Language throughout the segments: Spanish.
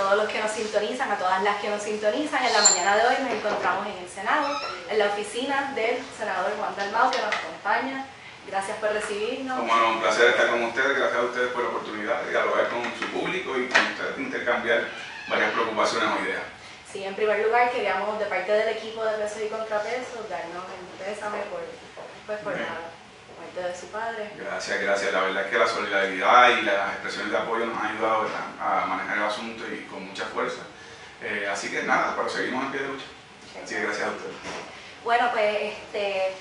todos los que nos sintonizan, a todas las que nos sintonizan. En la mañana de hoy nos encontramos en el Senado, en la oficina del senador Juan Dalmau, que nos acompaña. Gracias por recibirnos. Bueno, un placer estar con ustedes, gracias a ustedes por la oportunidad de dialogar con su público y con ustedes de intercambiar varias preocupaciones o ideas. Sí, en primer lugar queríamos, de parte del equipo de pesos y contrapesos, darnos el pésame por la muerte de su padre. Gracias. La verdad es que la solidaridad y las expresiones de apoyo nos han ayudado a manejar el asunto y con mucha fuerza. Así que nada, pero seguimos en pie de lucha. Así que gracias a ustedes. Bueno, pues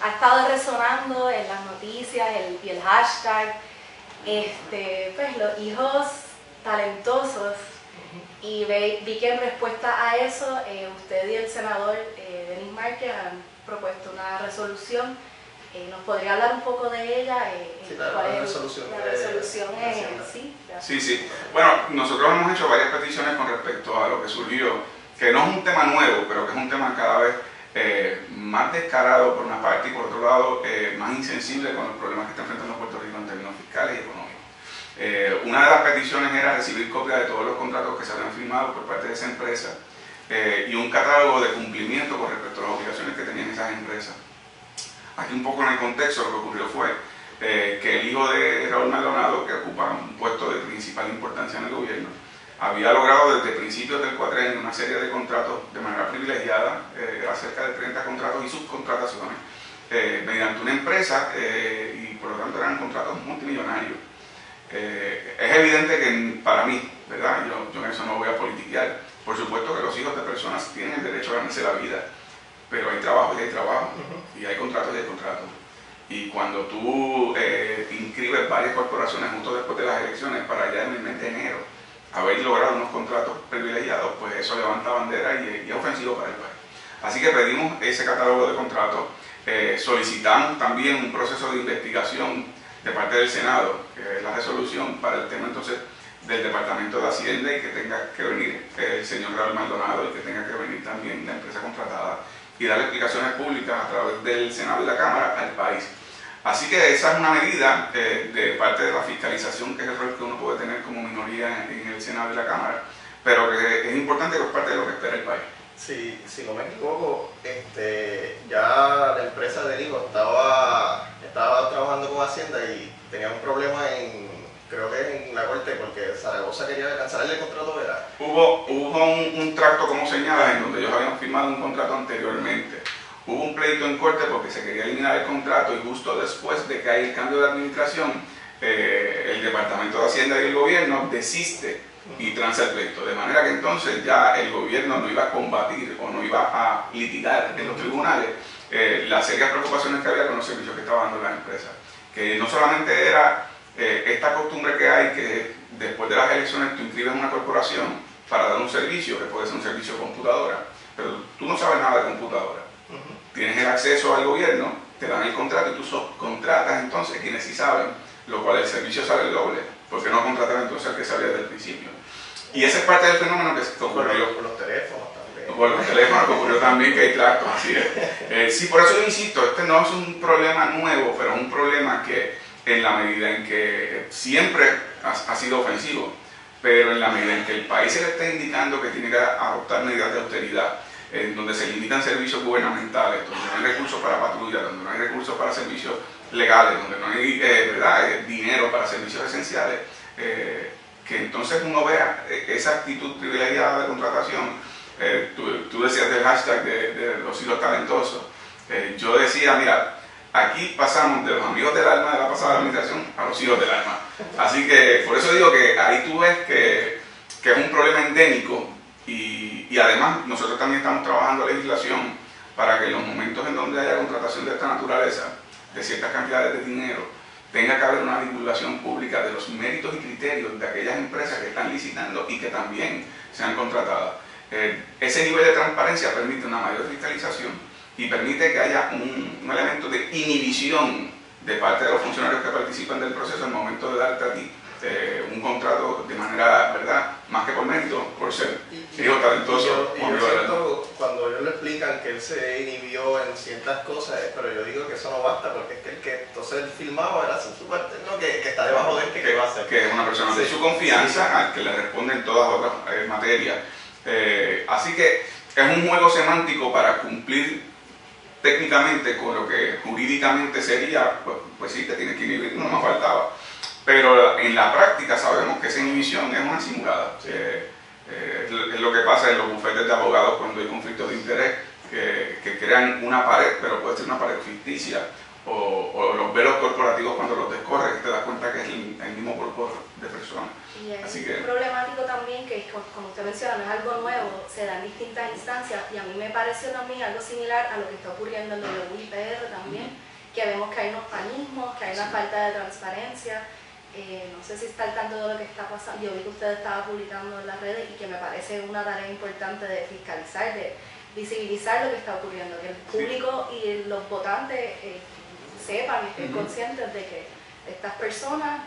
ha estado resonando en las noticias y el hashtag, pues los hijos talentosos, y vi que en respuesta a eso usted y el senador Denis Márquez han propuesto una resolución. ¿Nos podría hablar un poco de ella? Sí, la resolución Sí. Bueno, nosotros hemos hecho varias peticiones con respecto a lo que surgió, que no es un tema nuevo, pero que es un tema cada vez más descarado por una parte y por otro lado más insensible con los problemas que está enfrentando Puerto Rico en términos fiscales y económicos. Una de las peticiones era recibir copia de todos los contratos que se habían firmado por parte de esa empresa y un catálogo de cumplimiento con respecto a las obligaciones que tenían esas empresas. Aquí un poco en el contexto lo que ocurrió fue que el hijo de Raúl Maldonado, que ocupa un puesto de principal importancia en el gobierno, había logrado desde principios del cuatrenio una serie de contratos de manera privilegiada, era cerca de 30 contratos y subcontrataciones, mediante una empresa y por lo tanto eran contratos multimillonarios. Es evidente que para mí, ¿verdad? Yo en eso no voy a politiquear. Por supuesto que los hijos de personas tienen el derecho a ganarse la vida, pero hay trabajo y hay trabajo, y hay contratos y hay contratos. Y cuando tú inscribes varias corporaciones justo después de las elecciones para ya en el mes de enero haber logrado unos contratos privilegiados, pues eso levanta bandera y es ofensivo para el país. Así que pedimos ese catálogo de contratos, solicitamos también un proceso de investigación de parte del Senado, que es la resolución para el tema entonces del Departamento de Hacienda y que tenga que venir el señor Raúl Maldonado y que tenga que venir también la empresa contratada y dar explicaciones públicas a través del Senado y la Cámara al país. Así que esa es una medida de parte de la fiscalización, que es el rol que uno puede tener como minoría en el Senado y la Cámara, pero que es importante que es parte de lo que espera el país. Si no me equivoco, ya la empresa del hijo estaba trabajando con Hacienda y tenía un problema creo que en la corte, porque Zaragoza quería cancelarle el contrato, ¿verdad? Hubo un tracto, como señalas, en donde ellos habían firmado un contrato anteriormente. Hubo un pleito en corte porque se quería eliminar el contrato y justo después de que hay el cambio de administración, el Departamento de Hacienda y el gobierno desiste y transa el pleito. De manera que entonces ya el gobierno no iba a combatir o no iba a litigar en los tribunales las serias preocupaciones que había con los servicios que estaba dando la empresa. Que no solamente era esta costumbre que hay que después de las elecciones tú inscribes una corporación para dar un servicio, que puede ser un servicio de computadora, pero tú no sabes nada de computadora. Tienes el acceso al gobierno, te dan el contrato y tú subcontratas entonces quienes sí saben, lo cual el servicio sale el doble, porque no contratar entonces al que sabía desde el principio. Y ese es parte del fenómeno que ocurrió. Por los teléfonos también. Por los teléfonos que ocurrió también, que hay tractos, así es. Sí, por eso yo insisto, este no es un problema nuevo, pero es un problema que en la medida en que siempre ha sido ofensivo, pero en la medida en que el país se le está indicando que tiene que adoptar medidas de austeridad, en donde se limitan servicios gubernamentales, donde no hay recursos para patrullas, donde no hay recursos para servicios legales, donde no hay dinero para servicios esenciales, que entonces uno vea esa actitud privilegiada de contratación. Tú decías del hashtag de los hijos talentosos. Yo decía, mira, aquí pasamos de los amigos del alma de la pasada administración a los hijos del alma. Así que por eso digo que ahí tú ves que es un problema endémico y además nosotros también estamos trabajando legislación para que en los momentos en donde haya contratación de esta naturaleza, de ciertas cantidades de dinero, tenga que haber una divulgación pública de los méritos y criterios de aquellas empresas que están licitando y que también sean contratadas. Ese nivel de transparencia permite una mayor fiscalización y permite que haya un elemento de inhibición de parte de los funcionarios que participan del proceso al momento de darte a ti un contrato de manera, ¿verdad?, más que por mérito, por ser hijo talentoso. Y yo siento, cuando ellos le explican que él se inhibió en ciertas cosas, pero yo digo que eso no basta, porque es que el que entonces él filmaba era su parte, ¿no? que está debajo de él, que va a hacer. Que es una persona de su confianza, al que le responde en todas otras materias. Así que es un juego semántico para cumplir técnicamente con lo que jurídicamente sería, pues sí, te tienes que inhibir, no me faltaba. Pero en la práctica sabemos que esa inhibición es una simulada. Sí. Es lo que pasa en los bufetes de abogados cuando hay conflictos de interés, que crean una pared, pero puede ser una pared ficticia, o los velos corporativos cuando los descorres te das cuenta que es el mismo cuerpo de personas. Y es Así que, problemático también que, como usted menciona, no es algo nuevo, se da en distintas instancias, y a mí me pareció también algo similar a lo que está ocurriendo en el WIPR también, que vemos que hay unos panismos, que hay una falta de transparencia. No sé si está al tanto de lo que está pasando. Yo vi que usted estaba publicando en las redes y que me parece una tarea importante de fiscalizar, de visibilizar lo que está ocurriendo, que el público y los votantes sepan y estén conscientes de que estas personas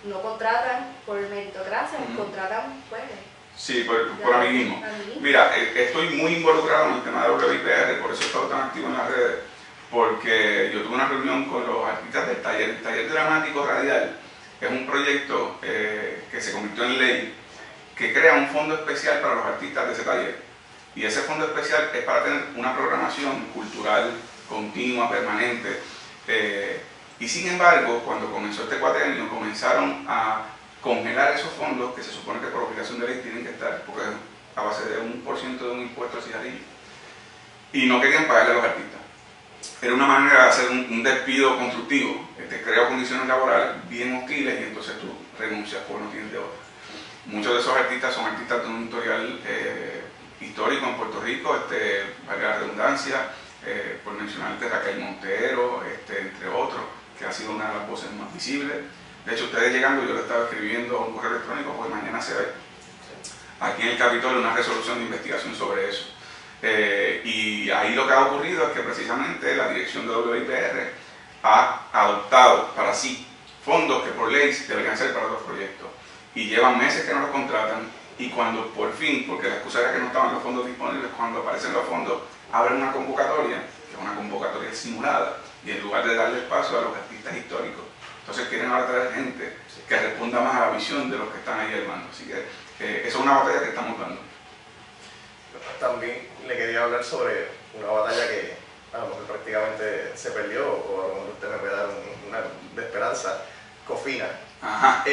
no contratan por meritocracia, contratan pues... Sí, por amiguismo. Mira, estoy muy involucrado en el tema de WIPR, por eso he estado tan activo en las redes, porque yo tuve una reunión con los artistas del taller. El taller dramático radial es un proyecto que se convirtió en ley, que crea un fondo especial para los artistas de ese taller. Y ese fondo especial es para tener una programación cultural continua, permanente. Y sin embargo, cuando comenzó este cuatrienio, comenzaron a congelar esos fondos que se supone que por obligación de ley tienen que estar, porque es a base de 1% de un impuesto al cigarrillo. Y no querían pagarle a los artistas. Era una manera de hacer un despido constructivo. Te crea condiciones laborales bien hostiles y entonces tú renuncias porque no tienes de otra. Muchos de esos artistas son artistas de un historial histórico en Puerto Rico, valga la redundancia, por mencionarte Raquel Montero, entre otros, que ha sido una de las voces más visibles. De hecho, ustedes llegando, yo le estaba escribiendo un correo electrónico porque mañana se ve aquí en el Capitolio una resolución de investigación sobre eso. Y ahí lo que ha ocurrido es que precisamente la dirección de WIPR ha adoptado para sí fondos que por ley deberían ser para otros proyectos y llevan meses que no los contratan, y cuando por fin, porque la excusa era que no estaban los fondos disponibles, cuando aparecen los fondos abren una convocatoria, que es una convocatoria simulada, y en lugar de darle espacio a los artistas históricos, entonces quieren ahora traer gente que responda más a la visión de los que están ahí armando. Así que eso es una batalla que estamos dando. También le quería hablar sobre una batalla que a lo mejor prácticamente se perdió, o a lo mejor usted me puede dar una de esperanza. Cofina. Ajá.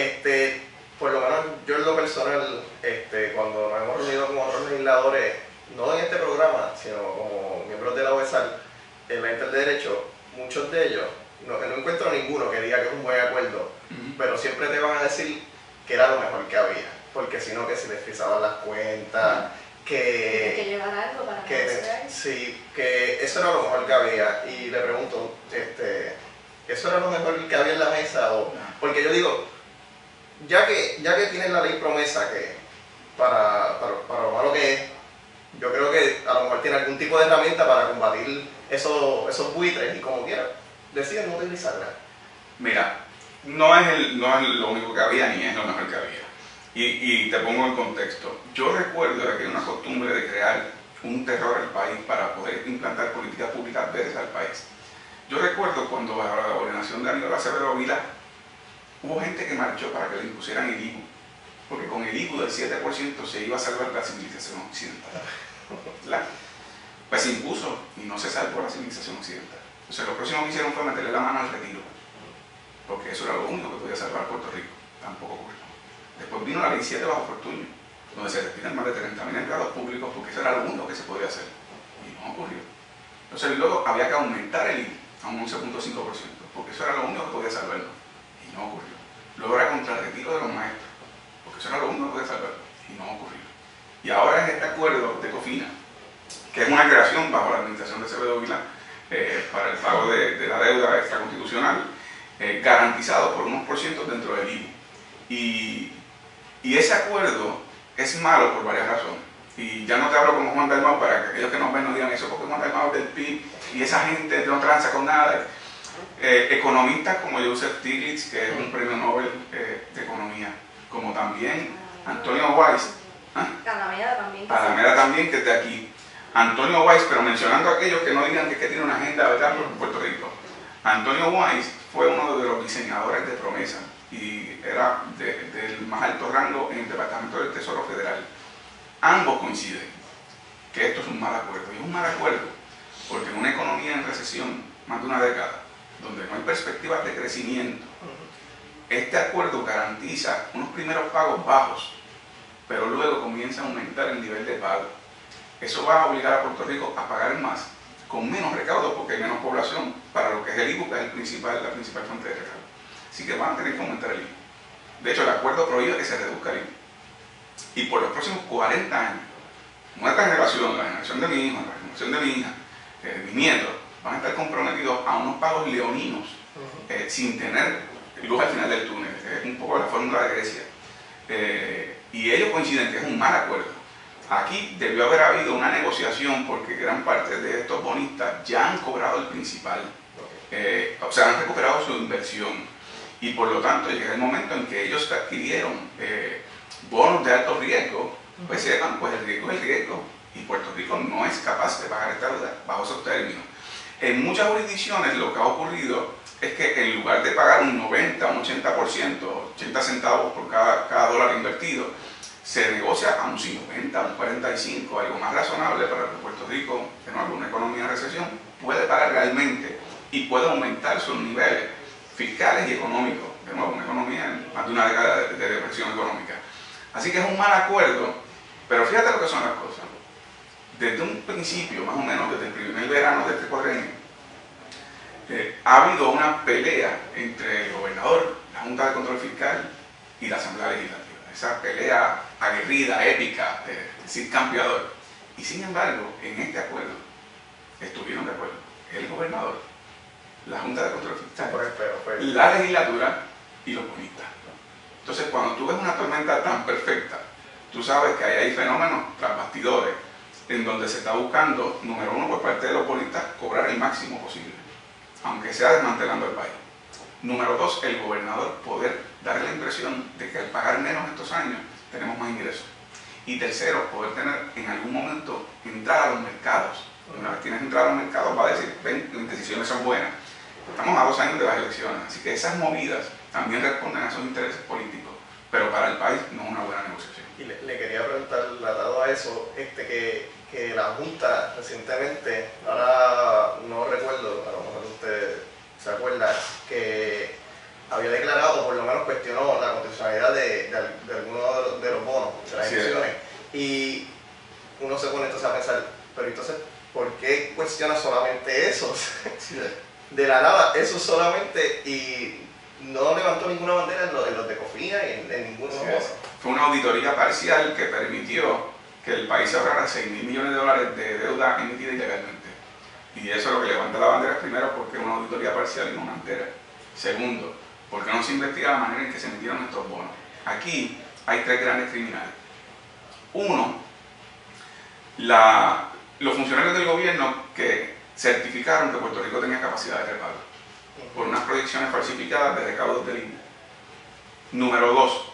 Por lo menos yo en lo personal, cuando nos hemos reunido con otros legisladores, no en este programa, sino como miembros de la OESAL, en la Inter de Derecho, muchos de ellos, no encuentro ninguno que diga que es un buen acuerdo, pero siempre te van a decir que era lo mejor que había, porque si no que se les frisaban las cuentas, que llevar algo para que sí, que eso era lo mejor que había. Y le pregunto, ¿eso era lo mejor que había en la mesa? Porque yo digo, ya que tienen la ley promesa, que para lo malo que es, yo creo que a lo mejor tiene algún tipo de herramienta para combatir esos buitres, y como quiera, deciden no utilizarla. Mira, no es lo único que había, ni es lo mejor que había. Y te pongo en contexto. Yo recuerdo que hay una costumbre de crear un terror al país para poder implantar políticas públicas verdes al país. Yo recuerdo cuando bajo la gobernación de Aníbal Acevedo Vilá hubo gente que marchó para que le impusieran el IVU, porque con el IVU del 7% se iba a salvar la civilización occidental. ¿Verdad? Pues se impuso y no se salvó la civilización occidental. Entonces lo próximo que hicieron fue meterle la mano al retiro, porque eso era lo único que podía salvar Puerto Rico. Tampoco ocurrió. Después vino la ley 7 bajo Fortuño, donde se retiran más de 30.000 empleados públicos, porque eso era lo único que se podía hacer. Y no ocurrió. Entonces luego había que aumentar el IVU a un 11.5%, porque eso era lo único que podía salvarlo. Y no ocurrió. Luego era contra el retiro de los maestros, porque eso era lo único que podía salvarlo. Y no ocurrió. Y ahora es este acuerdo de Cofina, que es una creación bajo la administración de Acevedo Vilá para el pago de la deuda extraconstitucional, garantizado por unos porcientos dentro del IVU. Y ese acuerdo es malo por varias razones. Y ya no te hablo como Juan Dalmau, para que aquellos que nos ven no digan eso, porque Juan Dalmau es del PIB y esa gente no tranza con nada. Economistas como Joseph Stiglitz, que es un premio Nobel de Economía, como también Antonio Weiss, Alameda también. Alameda también, que es de aquí, Antonio Weiss, pero mencionando a aquellos que no digan que tiene una agenda, ¿verdad?, por Puerto Rico. Antonio Weiss fue uno de los diseñadores de Promesa y era del más alto rango en el Departamento del Tesoro Federal. Ambos coinciden que esto es un mal acuerdo. Y es un mal acuerdo porque en una economía en recesión, más de una década, donde no hay perspectivas de crecimiento, este acuerdo garantiza unos primeros pagos bajos, pero luego comienza a aumentar el nivel de pago. Eso va a obligar a Puerto Rico a pagar más, con menos recaudos, porque hay menos población, para lo que es el IVU, que es la principal fuente de recaudo. Así que van a tener que aumentar el IVU. De hecho, el acuerdo prohíbe que se reduzca el IVU. Y por los próximos 40 años, nuestra generación, la generación de mi hijo, la generación de mi hija, mis nietos, van a estar comprometidos a unos pagos leoninos, sin tener luz al final del túnel. Es un poco la fórmula de Grecia. Y ellos coinciden que es un mal acuerdo. Aquí debió haber habido una negociación porque gran parte de estos bonistas ya han cobrado el principal, o sea, han recuperado su inversión y por lo tanto llega el momento en que ellos adquirieron bonos de alto riesgo, pues sepan, pues el riesgo es el riesgo y Puerto Rico no es capaz de pagar esta deuda bajo esos términos. En muchas jurisdicciones lo que ha ocurrido es que en lugar de pagar un 90, un 80%, 80 centavos por cada dólar invertido, se negocia a un 50, un 45, algo más razonable para que Puerto Rico, que no es una economía en recesión, puede pagar realmente y puede aumentar sus niveles fiscales y económicos. De nuevo, una economía en más de una década de depresión económica. Así que es un mal acuerdo, pero fíjate lo que son las cosas. Desde un principio, más o menos, desde el primer verano de este cuadrenio, ha habido una pelea entre el gobernador, la Junta de Control Fiscal y la Asamblea Legislativa. Esa pelea aguerrida, épica, decir campeador. Y sin embargo, en este acuerdo, estuvieron de acuerdo el gobernador, la Junta de Control Fiscal, la legislatura y los bonistas. Entonces, cuando tú ves una tormenta tan perfecta, tú sabes que ahí hay fenómenos tras bastidores, en donde se está buscando, número uno, por parte de los bonistas, cobrar el máximo posible, aunque sea desmantelando el país. Número dos, el gobernador poder dar la impresión de que al pagar menos estos años tenemos más ingresos. Y tercero, poder tener en algún momento entrar a los mercados. Una vez tienes entrada a los mercados, va a decir, ven, mis decisiones son buenas. Estamos a 2 años de las elecciones, así que esas movidas también responden a esos intereses políticos, pero para el país no es una buena negociación. Y le quería preguntar, atado a eso, que la Junta recientemente, ahora no recuerdo, a lo mejor usted se acuerda, que había declarado, por lo menos cuestionó la constitucionalidad de algunos de los bonos, de las emisiones, y uno se pone entonces a pensar, pero entonces, ¿por qué cuestiona solamente eso? De la nada, eso solamente, y no levantó ninguna bandera en los de COFINA y en ninguno de los bonos. Fue una auditoría parcial que permitió que el país ahorrara $6.000 millones de deuda emitida ilegalmente. Y eso es lo que levanta la bandera, primero, porque es una auditoría parcial y no una entera. Segundo, porque no se investiga la manera en que se emitieron estos bonos. Aquí hay 3 grandes criminales. Uno, los funcionarios del gobierno que certificaron que Puerto Rico tenía capacidad de repago por unas proyecciones falsificadas de recaudos del INE. Número 2,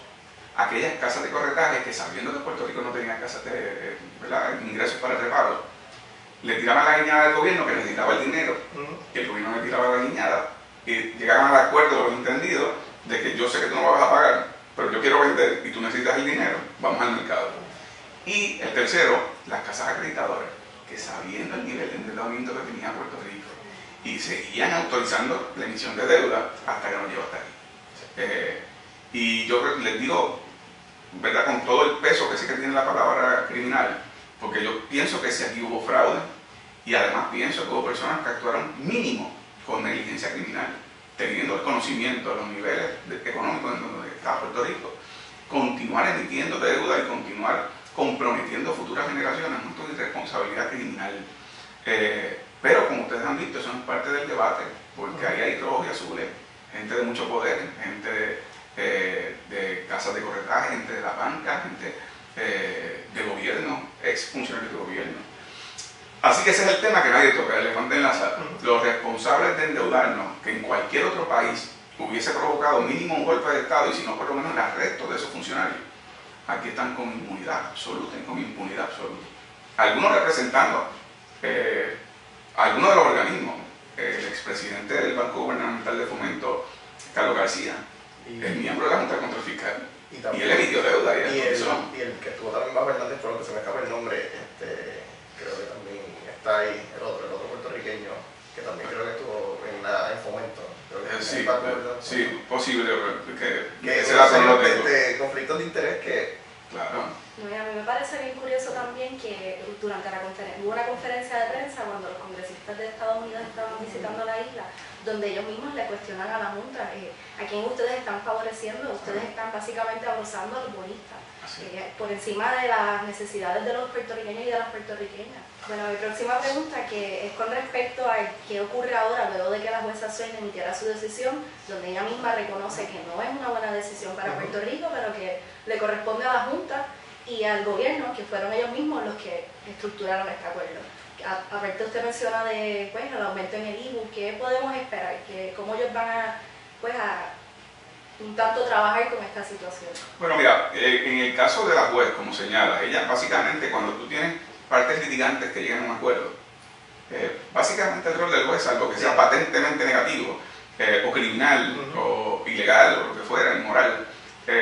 aquellas casas de corretaje que, sabiendo que Puerto Rico no tenía casas de ingresos para el repago, le tiraban la guiñada al gobierno que necesitaba el dinero, y el gobierno le tiraba la guiñada, y llegaban al acuerdo, los entendidos, de que yo sé que tú no me vas a pagar, pero yo quiero vender y tú necesitas el dinero, vamos al mercado. Y el tercero, las casas acreditadoras, que sabiendo el nivel de endeudamiento que tenía Puerto Rico, y seguían autorizando la emisión de deuda hasta que nos llegó hasta aquí. Y yo les digo, ¿verdad?, con todo el peso que sé que tiene la palabra criminal, porque yo pienso que si aquí hubo fraude, y además pienso que hubo personas que actuaron mínimo con negligencia criminal, teniendo el conocimiento de los niveles económicos en donde está Puerto Rico, continuar emitiendo deuda y continuar comprometiendo futuras generaciones es una irresponsabilidad criminal. Pero como ustedes han visto, eso no es parte del debate, porque ahí hay rojos y azules, gente de mucho poder, gente de casas de corretaje, gente de la banca, gente de gobierno, ex funcionarios de gobierno. Así que ese es el tema que nadie toca, el elefante en la sala. Los responsables de endeudarnos, que en cualquier otro país hubiese provocado mínimo un golpe de Estado y si no por lo menos el arresto de esos funcionarios, aquí están con inmunidad absoluta y con impunidad absoluta. algunos representando algunos de los organismos. El expresidente del Banco Gubernamental de Fomento, Carlos García, es miembro de la Junta de Control Fiscal. Y él emitió deuda. Y el que estuvo también bajo Hernández, por lo que se me escapa el nombre, creo que también está ahí, el otro puertorriqueño, que también creo que estuvo en Fomento. Sí, posible que ese dato no lo tengo. Conflictos de interés que... Claro. No, y a mí me parece bien curioso también que durante la conferencia, hubo una conferencia de prensa cuando los congresistas de Estados Unidos estaban visitando la isla, donde ellos mismos le cuestionan a la Junta a quién ustedes están favoreciendo. Ustedes están básicamente abrazando a los bonistas por encima de las necesidades de los puertorriqueños y de las puertorriqueñas. Bueno, mi próxima pregunta que es con respecto a qué ocurre ahora luego de que la jueza Swain emitiera su decisión, donde ella misma reconoce que no es una buena decisión para Puerto Rico, pero que le corresponde a la Junta y al gobierno, que fueron ellos mismos los que estructuraron este acuerdo. Aparte usted menciona de el aumento en el IBU, ¿qué podemos esperar? ¿Cómo ellos van a un tanto trabajar con esta situación? Bueno, mira, en el caso de la juez, como señala, ella básicamente cuando tú tienes partes litigantes que llegan a un acuerdo, básicamente el rol del juez, salvo que sea patentemente negativo, o criminal, o ilegal, o lo que fuera, inmoral,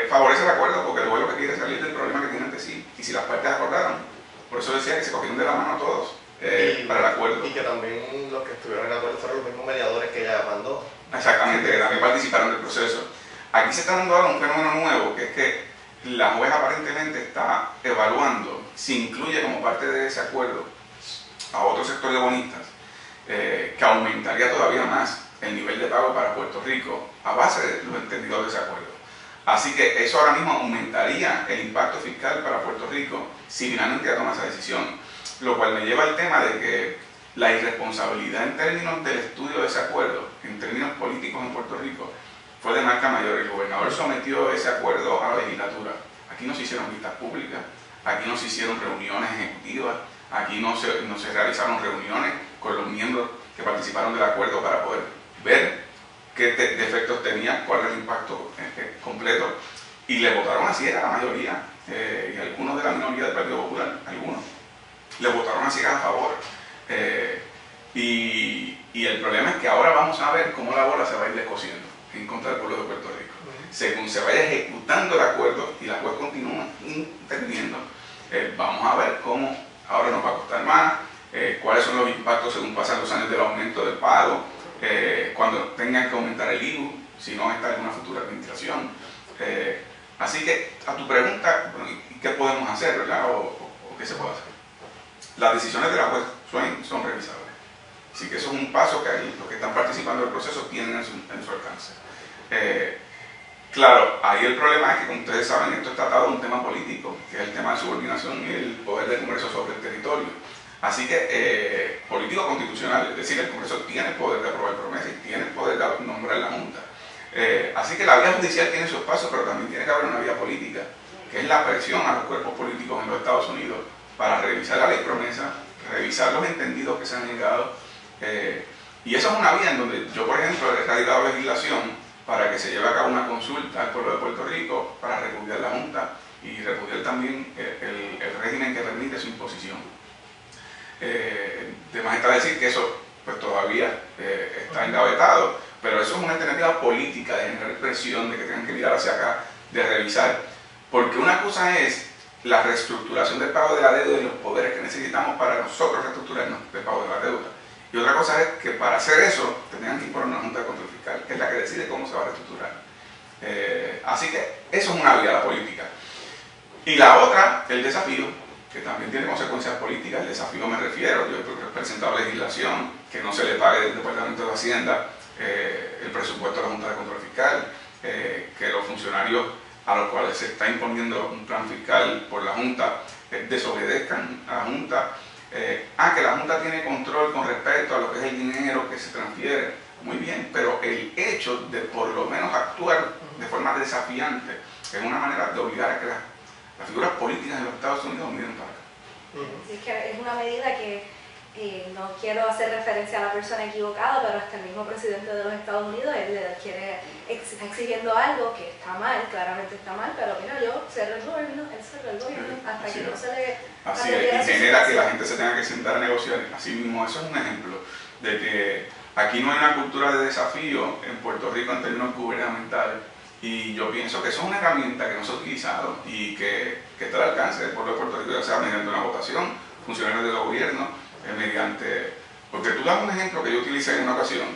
favorece el acuerdo porque el juez lo que quiere es salir del problema que tiene ante sí. Y si las partes acordaron, por eso decía que se cogieron de la mano a todos para el acuerdo. Y que también los que estuvieron en el acuerdo fueron los mismos mediadores que ella mandó. Exactamente, que también participaron del proceso. Aquí se está dando ahora un fenómeno nuevo, que es que la juez aparentemente está evaluando si incluye como parte de ese acuerdo a otro sector de bonistas, que aumentaría todavía más el nivel de pago para Puerto Rico a base de los entendidos de ese acuerdo. Así que eso ahora mismo aumentaría el impacto fiscal para Puerto Rico si finalmente ya toma esa decisión. Lo cual me lleva al tema de que la irresponsabilidad en términos del estudio de ese acuerdo, en términos políticos en Puerto Rico, fue de marca mayor. El gobernador sometió ese acuerdo a la legislatura. Aquí no se hicieron vistas públicas, aquí no se hicieron reuniones ejecutivas, aquí no se realizaron reuniones con los miembros que participaron del acuerdo para poder ver qué defectos tenía, cuál era el impacto completo. Y le votaron así a la mayoría, y algunos de la minoría del Partido Popular, algunos, le votaron así a favor. Y el problema es que ahora vamos a ver cómo la bola se va a ir descosiendo en contra del pueblo de Puerto Rico. Según se vaya ejecutando el acuerdo y la juez continúa interviniendo, vamos a ver cómo ahora nos va a costar más, cuáles son los impactos según pasan los años del aumento del pago, cuando tengan que aumentar el IBU, si no está en una futura administración. Así que a tu pregunta, bueno, ¿qué podemos hacer, verdad? ¿O qué se puede hacer? Las decisiones de la juez Swain son revisables. Así que eso es un paso que ahí los que están participando del proceso tienen en su alcance. Claro, ahí el problema es que, como ustedes saben, esto está atado a un tema político, que es el tema de subordinación y el poder del Congreso sobre el territorio. Así que, político constitucional, es decir, el Congreso tiene el poder de aprobar promesas y tiene el poder de nombrar la Junta. Así que la vía judicial tiene sus pasos, pero también tiene que haber una vía política, que es la presión a los cuerpos políticos en los Estados Unidos para revisar la ley promesa, revisar los entendidos que se han llegado. Y eso es una vía en donde yo, por ejemplo, he radicado legislación para que se lleve a cabo una consulta al pueblo de Puerto Rico para repudiar la Junta y repudiar también el régimen que permite su imposición. De más está decir que eso pues todavía está engavetado, pero eso es una alternativa política de generar presión, de que tengan que mirar hacia acá, de revisar. Porque una cosa es la reestructuración del pago de la deuda y los poderes que necesitamos para nosotros reestructurarnos del pago de la deuda. Y otra cosa es que para hacer eso tendrían que imponer una Junta de Control Fiscal, que es la que decide cómo se va a reestructurar. Así que eso es una vía, la política. Y la otra, el desafío, que también tiene consecuencias políticas. El desafío me refiero, yo he presentado legislación, que no se le pague del Departamento de Hacienda el presupuesto de la Junta de Control Fiscal, que los funcionarios a los cuales se está imponiendo un plan fiscal por la Junta desobedezcan a la Junta. Que la Junta tiene control con respecto a lo que es el dinero que se transfiere, muy bien, pero el hecho de por lo menos actuar de forma desafiante es una manera de obligar a que las figuras políticas de los Estados Unidos miren para acá. Sí, es que es una medida que no quiero hacer referencia a la persona equivocada, pero hasta el mismo presidente de los Estados Unidos está exigiendo algo que está mal, claramente está mal, pero mira, yo cerré el gobierno, él cerró el gobierno hasta que no se le... Así es, y genera que la gente tenga que sentar a negociar. Así mismo, eso es un ejemplo de que aquí no hay una cultura de desafío en Puerto Rico en términos gubernamentales. Y yo pienso que eso es una herramienta que no se ha utilizado y que está al alcance del pueblo de Puerto Rico, ya sea mediante una votación, funcionarios del gobierno, mediante... Porque tú das un ejemplo que yo utilicé en una ocasión.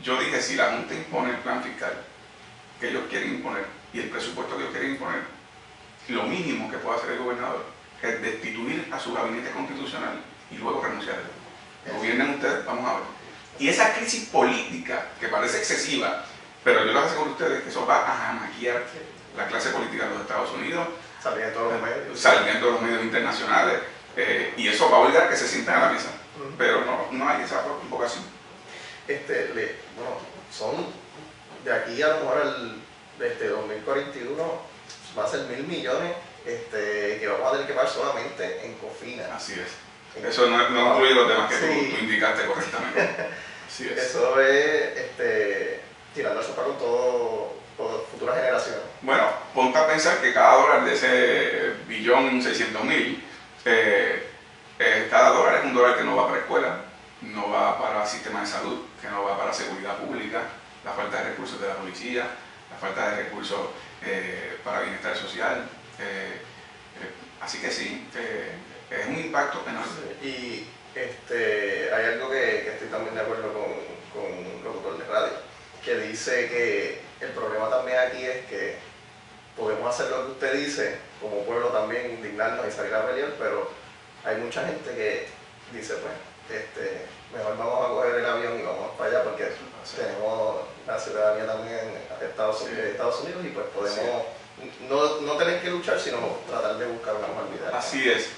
Yo dije, si la Junta impone el plan fiscal que ellos quieren imponer y el presupuesto que ellos quieren imponer, lo mínimo que puede hacer el gobernador es destituir a su gabinete constitucional y luego renunciar. Gobiernen ustedes, vamos a ver. Y esa crisis política, que parece excesiva, pero yo les aseguro a ustedes que eso va a jamaquear la clase política de los Estados Unidos, Saliendo de los medios internacionales, y eso va a obligar a que se sientan a la mesa. Pero no hay esa vocación. Bueno, son de aquí a lo mejor al 2041 va a ser 1.000 millones que vamos a tener que pagar solamente en cofina. Así es. Eso no incluye los temas que tú indicaste correctamente. Así es. Eso es tirando el sofá con todo futuras generaciones. Bueno, ponte a pensar que cada dólar de ese 1.600.000, cada dólar es un dólar que no va para escuela, no va para el sistema de salud, que no va para seguridad pública, la falta de recursos de la policía, la falta de recursos para bienestar social. Así que sí, es un impacto enorme. Y hay algo que estoy también de acuerdo con un locutor de radio, que dice que el problema también aquí es que podemos hacer lo que usted dice, como pueblo también indignarnos y salir a pelear, pero hay mucha gente que dice, pues, mejor vamos a coger el avión y vamos para allá porque tenemos la ciudadanía también en Estados Unidos y pues podemos no tener que luchar, sino tratar de buscar una mejor vida. Así es.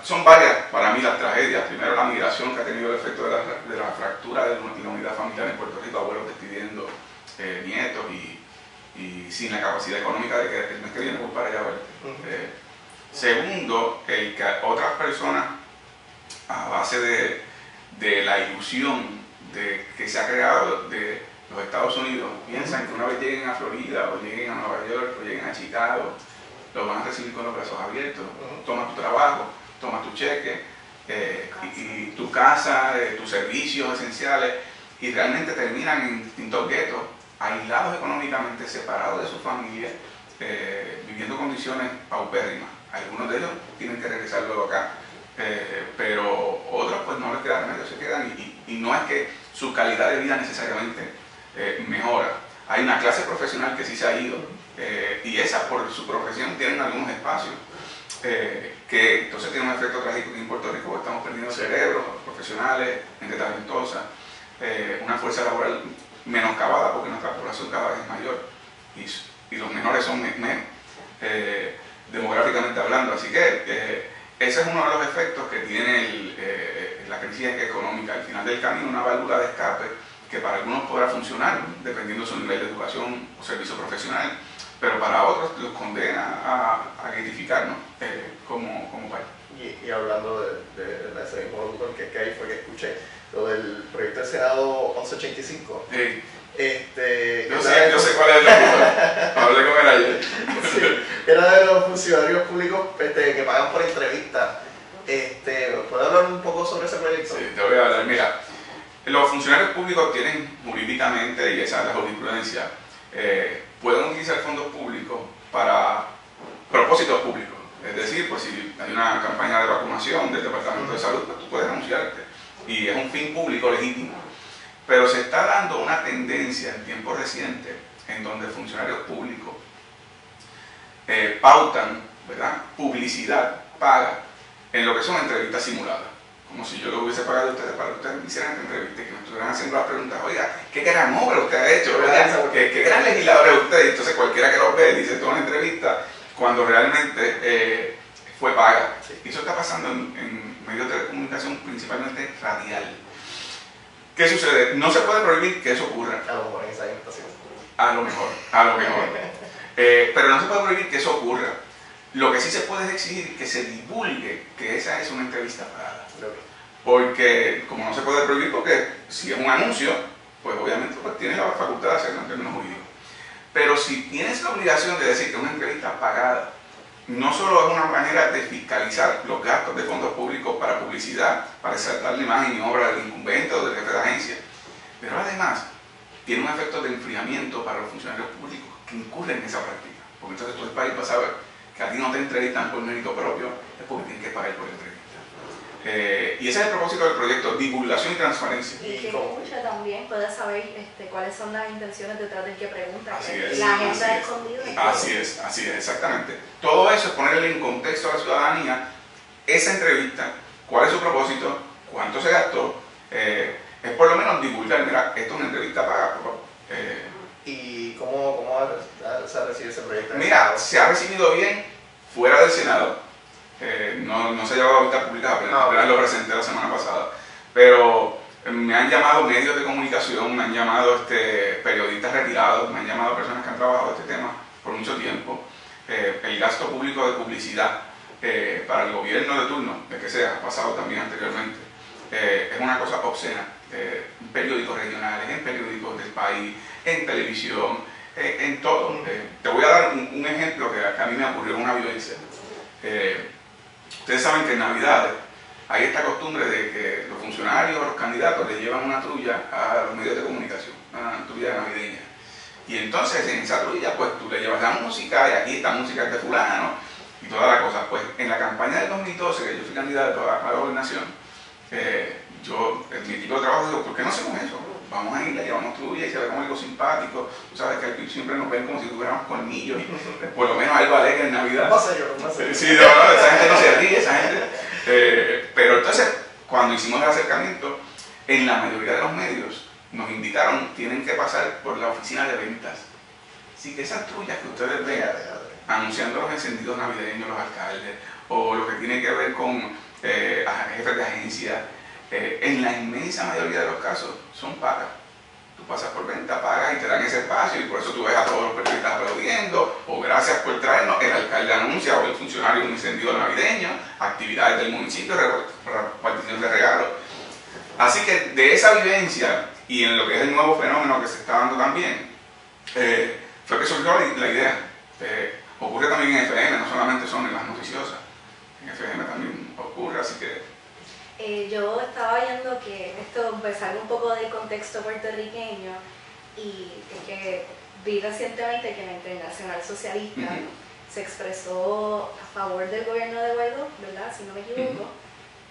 Son varias para mí las tragedias. Primero, la migración, que ha tenido el efecto de la fractura de la unidad familiar en Puerto Rico, abuelos despidiendo nietos y sin la capacidad económica de que el mes que viene voy para allá a ver. Segundo, el que otras personas, a base de la ilusión que se ha creado de los Estados Unidos, piensan que una vez lleguen a Florida o lleguen a Nueva York o lleguen a Chicago, los van a recibir con los brazos abiertos. Toma tu trabajo, toma tu cheque, y tu casa, tus servicios esenciales, y realmente terminan en distintos guetos, aislados económicamente, separados de su familia, viviendo condiciones paupérrimas. Algunos de ellos tienen que regresar luego acá, pero otros pues no les queda remedio, se quedan y no es que su calidad de vida necesariamente mejora. Hay una clase profesional que sí se ha ido, y esa por su profesión tienen algunos espacios que entonces tiene un efecto trágico en Puerto Rico, porque estamos perdiendo cerebros profesionales, gente talentosa, una fuerza laboral menoscabada porque nuestra población cada vez es mayor y los menores son menos, demográficamente hablando. Así que ese es uno de los efectos que tiene la crisis económica. Al final del camino, una válvula de escape que para algunos podrá funcionar dependiendo de su nivel de educación o servicio profesional, pero para otros los condena a gratificarnos como país. Y hablando de ese mismo locutor, que ahí fue que escuché lo del proyecto del Senado 1185. Yo sé cuál es el locutor. Hablé con él ayer. Sí, era de los funcionarios públicos que pagan por entrevista. ¿Puede hablar un poco sobre ese proyecto? Sí, te voy a hablar. Mira, los funcionarios públicos tienen jurídicamente, y esa es la jurisprudencia, pueden utilizar fondos públicos para propósitos públicos. Es decir, pues si hay una campaña de vacunación del Departamento de Salud, pues tú puedes anunciarte. Y es un fin público legítimo. Pero se está dando una tendencia en tiempos recientes en donde funcionarios públicos pautan, ¿verdad?, publicidad paga en lo que son entrevistas simuladas. Como si yo lo hubiese pagado a ustedes para que ustedes me hicieran esta entrevista y que me estuvieran haciendo las preguntas. Oiga, ¿qué gran obra usted ha hecho? ¿Qué gran legislador es usted? Entonces cualquiera que lo ve dice, esto es una entrevista, cuando realmente fue paga. Y eso está pasando en medios de comunicación, principalmente radial. ¿Qué sucede? No se puede prohibir que eso ocurra. A lo mejor en esa estación. A lo mejor. Pero no se puede prohibir que eso ocurra. Lo que sí se puede es exigir que se divulgue que esa es una entrevista pagada. Porque, como no se puede prohibir, porque si es un anuncio, pues obviamente pues, tienes la facultad de hacerlo en términos jurídicos. Pero si tienes la obligación de decir que es una entrevista pagada, no solo es una manera de fiscalizar los gastos de fondos públicos para publicidad, para exaltar la imagen y obra del incumbente o del jefe de agencia. Pero además, tiene un efecto de enfriamiento para los funcionarios públicos que incurren en esa práctica. Porque entonces todo el país va a saber que a ti no te entrevistan por mérito propio, es porque tienes que pagar por entrevista. Y ese es el propósito del proyecto, divulgación y transparencia. Y que escucha también pueda saber cuáles son las intenciones detrás del que pregunta. Así que es, la agenda escondida. Así es, exactamente. Todo eso es ponerle en contexto a la ciudadanía esa entrevista, cuál es su propósito, cuánto se gastó, es por lo menos divulgar, mira, esto es una entrevista paga, por favor. ¿Y cómo se recibe ese proyecto? Mira, se ha recibido bien fuera del Senado. No se ha llevado a vista pública, apenas lo presenté la semana pasada. Pero me han llamado medios de comunicación, me han llamado periodistas retirados, me han llamado personas que han trabajado este tema por mucho tiempo. El gasto público de publicidad para el gobierno de turno, de que sea, ha pasado también anteriormente, es una cosa obscena. En periódicos regionales, en periódicos del país, en televisión, en todo. Te voy a dar un ejemplo que a mí me ocurrió en una vivencia. Ustedes saben que en Navidades hay esta costumbre de que los funcionarios, los candidatos, le llevan una trulla a los medios de comunicación, una trulla navideña. Y entonces en esa trulla, pues tú le llevas la música, y aquí esta música es de fulano, y toda la cosa. Pues en la campaña del 2012, que yo fui candidato a la gobernación, en mi equipo de trabajo digo, ¿por qué no hacemos eso? Vamos a ir, le llevamos trulla y se ve como algo simpático. Tú sabes que aquí siempre nos ven como si tuviéramos colmillos, y por lo menos algo alegre en Navidad. No sé yo. Sí, no, esa gente no se ríe, esa gente. Pero entonces, cuando hicimos el acercamiento, en la mayoría de los medios nos indicaron tienen que pasar por la oficina de ventas. Así que esas trullas que ustedes ven anunciando los encendidos navideños, los alcaldes, o lo que tiene que ver con jefes de agencia, en la inmensa mayoría de los casos son pagas. Tú pasas por venta, pagas y te dan ese espacio, y por eso tú ves a todos los periodistas aplaudiendo, o gracias por traernos, el alcalde anuncia, o el funcionario un encendido navideño, actividades del municipio, repartición de regalos. Así que de esa vivencia, y en lo que es el nuevo fenómeno que se está dando también, fue que surgió la idea. Ocurre también en FM, no solamente son en las noticiosas, en FM también ocurre, así que yo estaba viendo que esto pues, sale un poco del contexto puertorriqueño, y es que vi recientemente que la Internacional Socialista se expresó a favor del gobierno de Guaidó, ¿verdad? Si no me equivoco,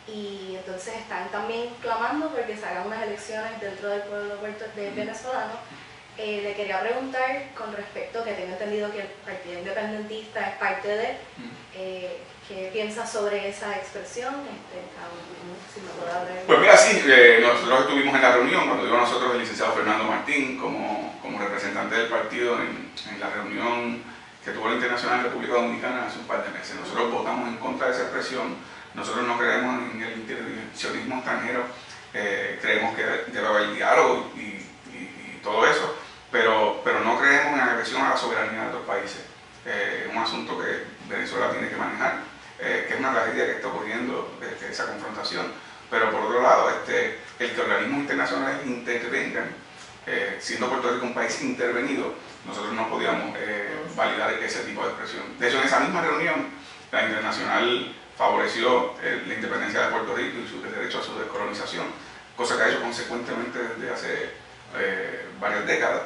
y entonces están también clamando porque se hagan unas elecciones dentro del pueblo venezolano. Le quería preguntar con respecto, que tengo entendido que el Partido Independentista es parte de, ¿qué piensas sobre esa expresión? Si me puede hablar. Pues mira, sí, nosotros estuvimos en la reunión, cuando digo nosotros, el licenciado Fernando Martín, como representante del partido en la reunión que tuvo la Internacional en República Dominicana hace un par de meses. Nosotros votamos en contra de esa expresión. Nosotros no creemos en el intervencionismo extranjero, creemos que debe haber diálogo y todo eso, pero no creemos en la agresión a la soberanía de otros países. Es un asunto que Venezuela tiene que manejar, que es una tragedia que está ocurriendo, esa confrontación. Pero por otro lado, el que organismos internacionales intervengan, siendo Puerto Rico un país intervenido, nosotros no podíamos validar ese tipo de expresión. De hecho, en esa misma reunión, la Internacional favoreció la independencia de Puerto Rico y el derecho a su descolonización, cosa que ha hecho consecuentemente desde hace varias décadas.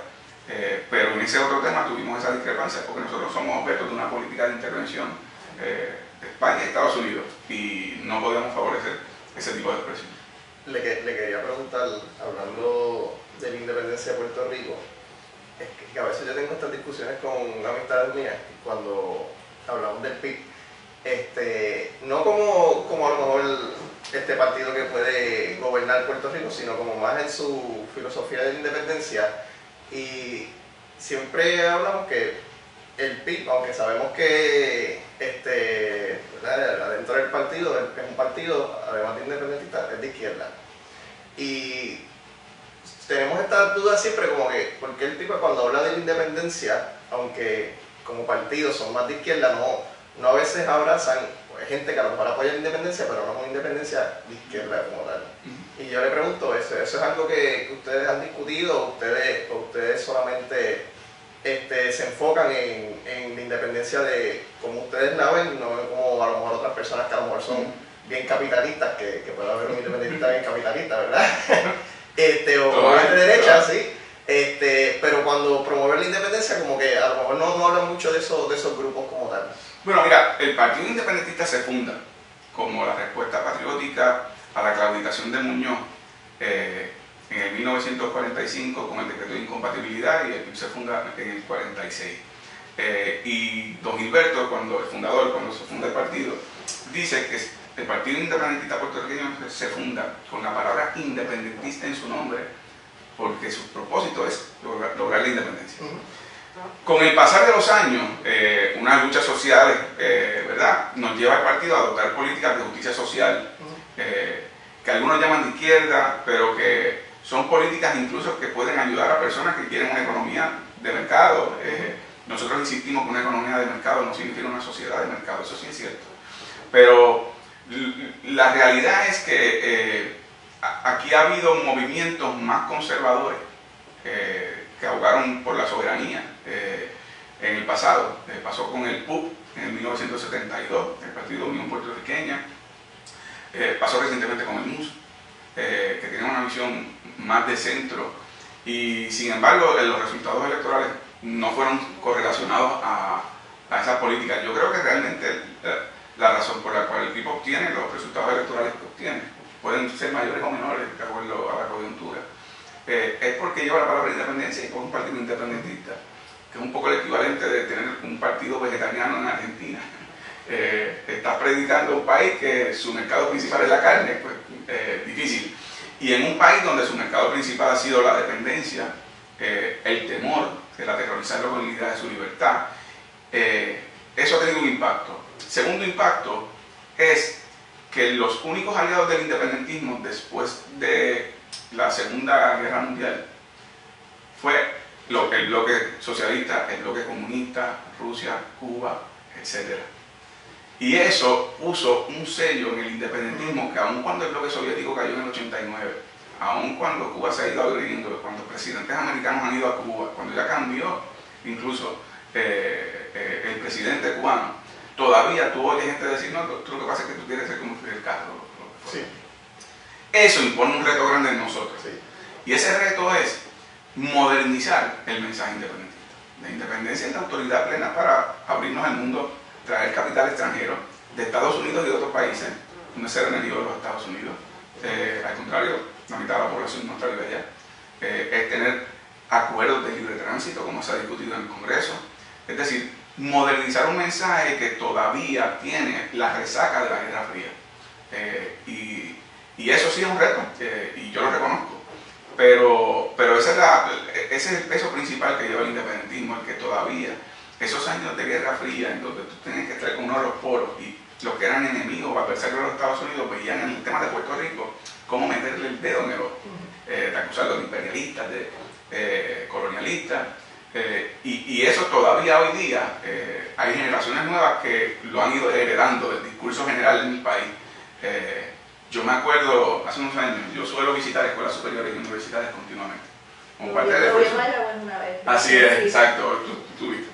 Pero en ese otro tema tuvimos esa discrepancia porque nosotros somos objeto de una política de intervención de España y Estados Unidos, y no podemos favorecer ese tipo de expresión. Le quería preguntar, hablando de la independencia de Puerto Rico, es que a veces yo tengo estas discusiones con amistades mías cuando hablamos del PIB, no como a lo mejor este partido que puede gobernar Puerto Rico, sino como más en su filosofía de la independencia. Y siempre hablamos que el PIB, aunque sabemos que adentro del partido es un partido, además de independentista, es de izquierda. Y tenemos esta duda siempre como que, ¿por qué el PIB cuando habla de la independencia, aunque como partido son más de izquierda, no a veces abrazan, pues, hay gente que a lo mejor apoya la independencia, pero no con independencia de izquierda como tal? Y yo le pregunto, ¿eso es algo que ustedes han discutido, o ustedes solamente se enfocan en la independencia de como ustedes la ven, no ven como a lo mejor otras personas que a lo mejor son bien capitalistas, que puede haber un independentista bien capitalista, ¿verdad? O bien de derecha, sí. Pero cuando promueven la independencia, como que a lo mejor no hablan mucho de esos grupos como tal. Bueno, mira, el Partido Independentista se funda como la respuesta patriótica a la claudicación de Muñoz en el 1945 con el decreto de incompatibilidad, y el PIB se funda en el 46. Y don Gilberto, el fundador, cuando se funda el partido, dice que el Partido Independentista Puertorriqueño se funda con la palabra independentista en su nombre, porque su propósito es lograr la independencia. Con el pasar de los años, unas luchas sociales, ¿verdad?, nos lleva al partido a adoptar políticas de justicia social, que algunos llaman de izquierda, pero que son políticas incluso que pueden ayudar a personas que quieren una economía de mercado. Nosotros insistimos que una economía de mercado no significa una sociedad de mercado, eso sí es cierto. Pero la realidad es que aquí ha habido movimientos más conservadores que abogaron por la soberanía en el pasado. Pasó con el PUP en el 1972, el Partido de Unión Puertorriqueña. Pasó recientemente con el MUS, que tiene una visión más de centro, y sin embargo los resultados electorales no fueron correlacionados a esas políticas. Yo creo que realmente la razón por la cual el tipo obtiene los resultados electorales que obtiene, pueden ser mayores o menores de acuerdo a la coyuntura, es porque lleva la palabra independencia y por un partido independentista, que es un poco el equivalente de tener un partido vegetariano en Argentina. Estás predicando a un país que su mercado principal es la carne, pues difícil. Y en un país donde su mercado principal ha sido la dependencia, el temor, el aterrorizarlo con la idea de su libertad, eso ha tenido un impacto. Segundo impacto es que los únicos aliados del independentismo después de la Segunda Guerra Mundial fue el bloque socialista, el bloque comunista, Rusia, Cuba, etc. Y eso puso un sello en el independentismo que aun cuando el bloque soviético cayó en el 89, aun cuando Cuba se ha ido abriendo, cuando presidentes americanos han ido a Cuba, cuando ya cambió incluso el presidente cubano, todavía tú oyes gente decir, no, tú lo que pasa es que tú quieres ser como Fidel Castro. Sí. Eso impone un reto grande en nosotros. Sí. Y ese reto es modernizar el mensaje independentista. La independencia es la autoridad plena para abrirnos al mundo, traer capital extranjero de Estados Unidos y de otros países, no es ser enemigo de los Estados Unidos. Al contrario, la mitad de la población no está vive allá. Es tener acuerdos de libre tránsito, como se ha discutido en el Congreso. Es decir, modernizar un mensaje que todavía tiene la resaca de la Guerra Fría. Y eso sí es un reto, y yo lo reconozco. Pero ese es el peso principal que lleva el independentismo, el que todavía, esos años de Guerra Fría, en donde tú tenías que estar con uno de los polos, y los que eran enemigos o adversarios de los Estados Unidos veían en el tema de Puerto Rico cómo meterle el dedo en el ojo, de acusarlos de imperialistas, de colonialistas. Y eso todavía hoy día, hay generaciones nuevas que lo han ido heredando del discurso general en mi país. Yo me acuerdo, hace unos años, yo suelo visitar escuelas superiores y universidades continuamente. Como parte del esfuerzo. Así es, exacto, tú viste.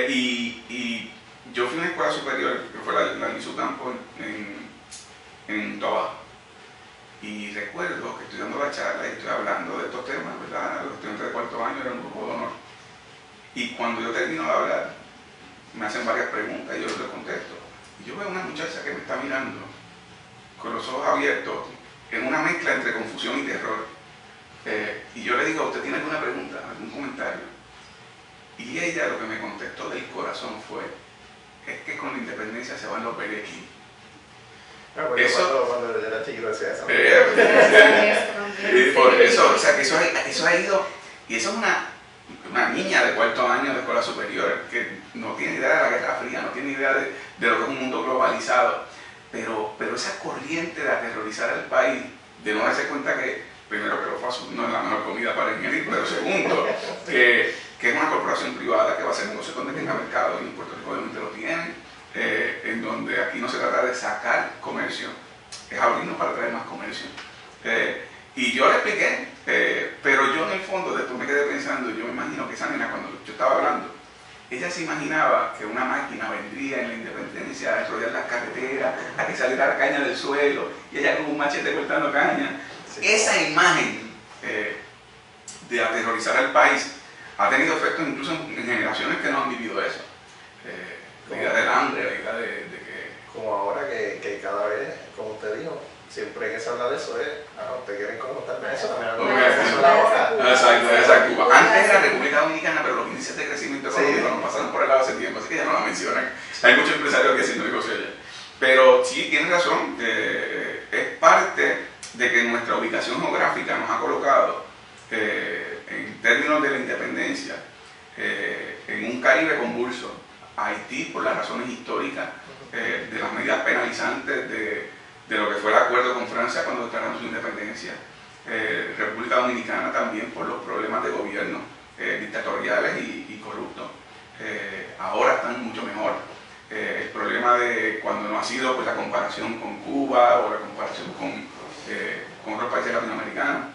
Y yo fui a una escuela superior, que fue la Lizu Campo en Tobago. Y recuerdo que estoy dando la charla y estoy hablando de estos temas, ¿verdad? Los estudiantes de cuarto año eran un grupo de honor. Y cuando yo termino de hablar, me hacen varias preguntas y yo les contesto. Y yo veo a una muchacha que me está mirando con los ojos abiertos, en una mezcla entre confusión y terror. Y yo le digo, ¿usted tiene alguna pregunta, algún comentario? Y ella lo que me contestó del corazón fue, es que con la independencia se van los berequín. Eso, cuando yo era chiquito decía eso. Por eso, o sea, que eso ha ido, y eso es una niña de cuarto año de escuela superior que no tiene idea de la Guerra Fría, no tiene idea de lo que es un mundo globalizado, pero esa corriente de aterrorizar al país, de no darse cuenta que, primero, que los fast food no es la mejor comida para ingerir, pero segundo, que es una corporación privada que va a hacer negocio donde tenga mercado, y en Puerto Rico obviamente lo tienen, en donde aquí no se trata de sacar comercio, es abrirnos para traer más comercio. Y yo le expliqué, pero yo en el fondo después me quedé pensando, yo me imagino que esa nena cuando yo estaba hablando, ella se imaginaba que una máquina vendría en la independencia a desarrollar las carreteras, a que saliera la caña del suelo, y ella con un machete cortando caña. Sí, esa imagen de aterrorizar al país ha tenido efectos incluso en generaciones que no han vivido eso. La idea del hambre, la idea de que... Como ahora que cada vez, como usted dijo, siempre que se habla de eso usted quieren como estar en eso, también Exacto. Antes era República Dominicana, pero los índices de crecimiento económico nos pasaron por el lado hace tiempo, así que ya no la mencionan. Hay muchos empresarios aquí haciendo negocios allá. Pero sí, tienen razón, es parte de que nuestra ubicación geográfica nos ha colocado, en términos de la independencia, en un Caribe convulso. Haití, por las razones históricas, de las medidas penalizantes de lo que fue el acuerdo con Francia cuando declararon su independencia. República Dominicana también por los problemas de gobierno dictatoriales y corruptos. Ahora están mucho mejor. El problema de cuando no ha sido pues, la comparación con Cuba o la comparación con otros países latinoamericanos.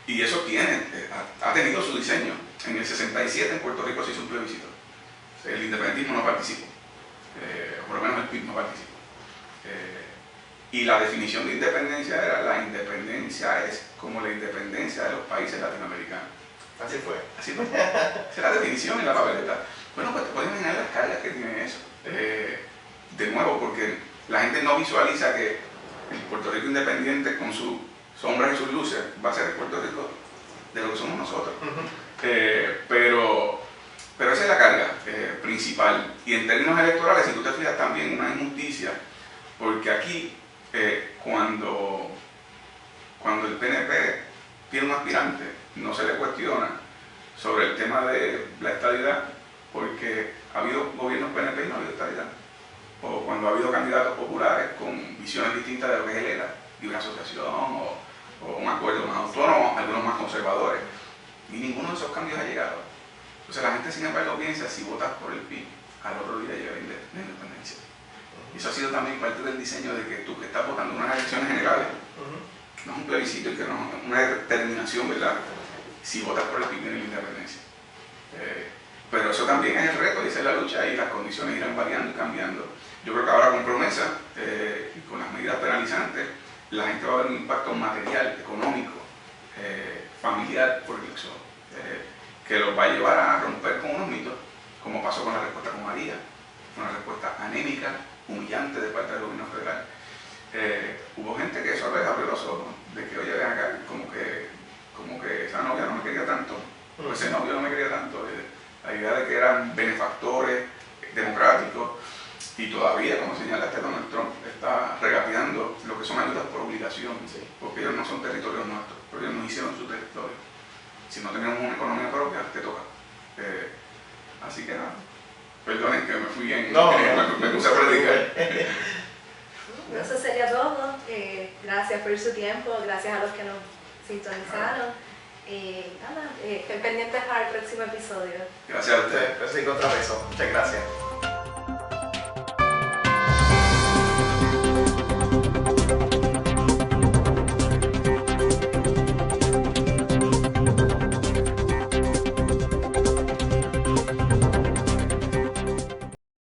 Y eso ha tenido su diseño. En el 67 en Puerto Rico se hizo un plebiscito. El independentismo no participó, por lo menos el PIB no participó. Y la definición de independencia era: la independencia es como la independencia de los países latinoamericanos. Así fue. Así fue. Esa es la definición en la papeleta. Bueno, pues te puedes imaginar las cargas que tiene eso. De nuevo, porque la gente no visualiza que el Puerto Rico independiente, con sus sombras y sus luces, va a ser el Puerto Rico de lo que somos nosotros. Pero esa es la carga principal. Y en términos electorales, si tú te fijas, también una injusticia, porque aquí, cuando el PNP tiene un aspirante, no se le cuestiona sobre el tema de la estadidad, porque ha habido gobiernos PNP y no ha habido estadidad. O cuando ha habido candidatos populares con visiones distintas de lo que es el ELA, libre asociación o un acuerdo más autónomo, algunos más conservadores. Y ninguno de esos cambios ha llegado. Entonces la gente, sin embargo, piensa: si votas por el PIB, al otro día llega la independencia. Y eso ha sido también parte del diseño de que tú que estás votando en unas elecciones generales, que no es un plebiscito y que no es una determinación, ¿verdad? Si votas por el PIB, viene la independencia. Pero eso también es el reto, y esa es la lucha, y las condiciones irán variando y cambiando. Yo creo que ahora con promesa y con las medidas penalizantes, la gente va a ver un impacto material, económico, familiar por el éxodo, que los va a llevar a romper con unos mitos, como pasó con la respuesta con María. Fue una respuesta anémica, humillante de parte del gobierno federal. Hubo gente que eso les abrió los ojos, de que, oye, ven acá, como que esa novia no me quería tanto, o ese novio no me quería tanto. La idea de que eran benefactores democráticos, y todavía, como señala Donald Trump, está regateando lo que son ayudas por obligación, ¿sí? Porque ellos no son territorios nuestros, pero ellos no hicieron su territorio. Si no tenemos una economía propia, te toca. Así que nada, perdonen que me fui me puse a predicar. Eso sería todo. Gracias por su tiempo, gracias a los que nos sintonizaron. Estén pendientes para el próximo episodio. Gracias a ustedes. Muchas gracias.